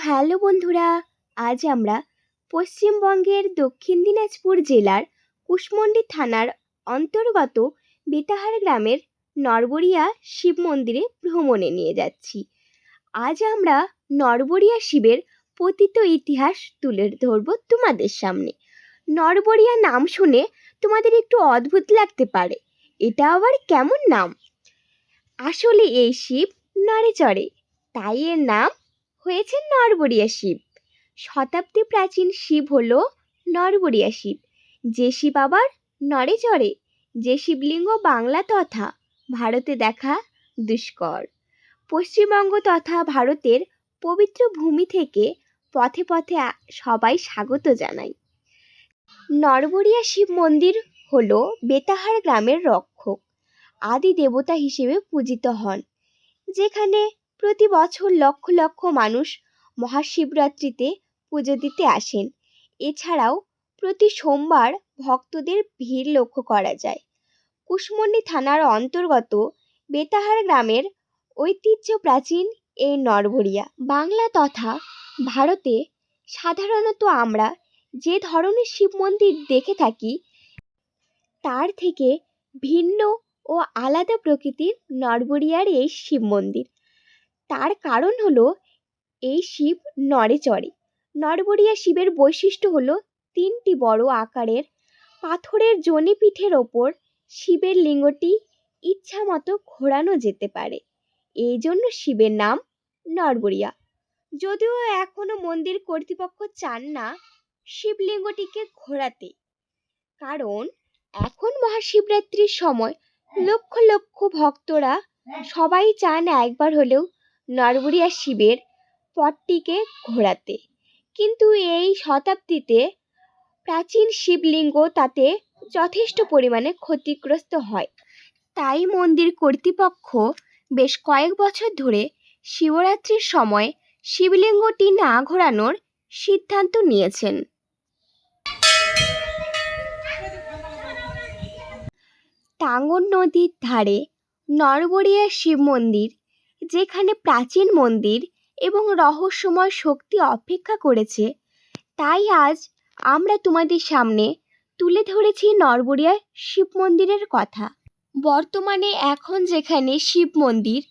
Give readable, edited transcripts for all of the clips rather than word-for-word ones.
Hello বন্ধুরা, আজ আমরা পশ্চিমবঙ্গের দক্ষিণ দিনাজপুর জেলার কুশমন্ডি থানার অন্তর্গত বেতাহার গ্রামের নরবরিয়া শিব মন্দিরে ভ্রমণে নিয়ে যাচ্ছি। আজ আমরা নরবরিয়া শিবের পতিত ইতিহাস তুলে ধরব তোমাদের সামনে। নরবরিয়া নাম শুনে তোমাদের একটু অদ্ভুত লাগতে পারে, এটা আবার কেমন নাম? আসলে এই শিব নড়ে চড়ে, তাই এর নাম হয়েছে নরবরিয়া শিব। শতাব্দী প্রাচীন শিব হলো নরবরিয়া শিব। যে শিব আবার নড়ে চড়ে, যে শিবলিঙ্গ বাংলা তথা ভারতে দেখা দুষ্কর। পশ্চিমবঙ্গ তথা ভারতের পবিত্র ভূমি থেকে পথে পথে সবাই স্বাগত জানাই। নরবরিয়া শিব মন্দির হলো বেতাহার গ্রামের রক্ষক, আদি দেবতা হিসেবে পূজিত হন, যেখানে প্রতি বছর লক্ষ লক্ষ মানুষ মহাশিবরাত্রিতে পুজো দিতে আসেন। এছাড়াও প্রতি সোমবার ভক্তদের ভিড় লক্ষ্য করা যায়। কুশমন্ডি থানার অন্তর্গত বেতাহার গ্রামের ঐতিহ্য প্রাচীন এই নরবরিয়া। বাংলা তথা ভারতে সাধারণত আমরা যে ধরনের শিব মন্দির দেখে থাকি তার থেকে ভিন্ন ও আলাদা প্রকৃতির নরবরিয়ার এই শিব মন্দির। তার কারণ হলো এই শিব নড়ে চড়ে। নরবরিয়া শিবের বৈশিষ্ট্য হলো তিনটি বড় আকারের পাথরের জনিপীঠের ওপর শিবের লিঙ্গটি ইচ্ছা মতো ঘোরানো যেতে পারে, এই জন্য শিবের নাম নরবরিয়া। যদিও এখনো মন্দির কর্তৃপক্ষ চান না শিবলিঙ্গটিকে ঘোরাতে, কারণ এখন মহাশিবরাত্রির সময় লক্ষ লক্ষ ভক্তরা সবাই চান একবার হলেও নরবরিয়া শিবের পটটিকে ঘোরাতে। কিন্তু এই শতাব্দীতে প্রাচীন শিবলিঙ্গ তাতে যথেষ্ট পরিমাণে ক্ষতিগ্রস্ত হয়। তাই মন্দির কর্তৃপক্ষ বেশ কয়েক বছর ধরে শিবরাত্রির সময় শিবলিঙ্গটি না ঘোরানোর সিদ্ধান্ত নিয়েছেন। টাঙ্গন নদীর ধারে নরবরিয়া শিব মন্দির, যেখানে প্রাচীন মন্দির এবং রহস্যময় শক্তি অপেক্ষা করেছে, তাই আজ আমরা তোমাদের সামনে তুলে ধরেছি নরবরিয়া শিব মন্দিরের কথা। বর্তমানে এখন যেখানে শিব মন্দির,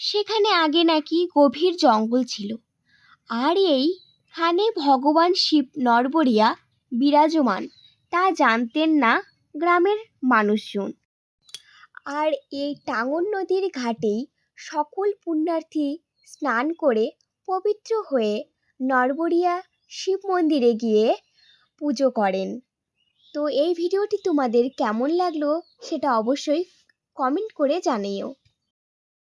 সেখানে আগে নাকি গভীর জঙ্গল ছিল, আর এইখানে ভগবান শিব নরবরিয়া বিরাজমান তা জানতেন না গ্রামের মানুষজন। আর এই টাঙ্গন নদীর ঘাটেই সকল পুণ্যার্থী স্নান করে পবিত্র হয়ে নরবরিয়া শিব মন্দিরে গিয়ে পুজো করেন। তো এই ভিডিওটি তোমাদের কেমন লাগলো সেটা অবশ্যই কমেন্ট করে জানিও।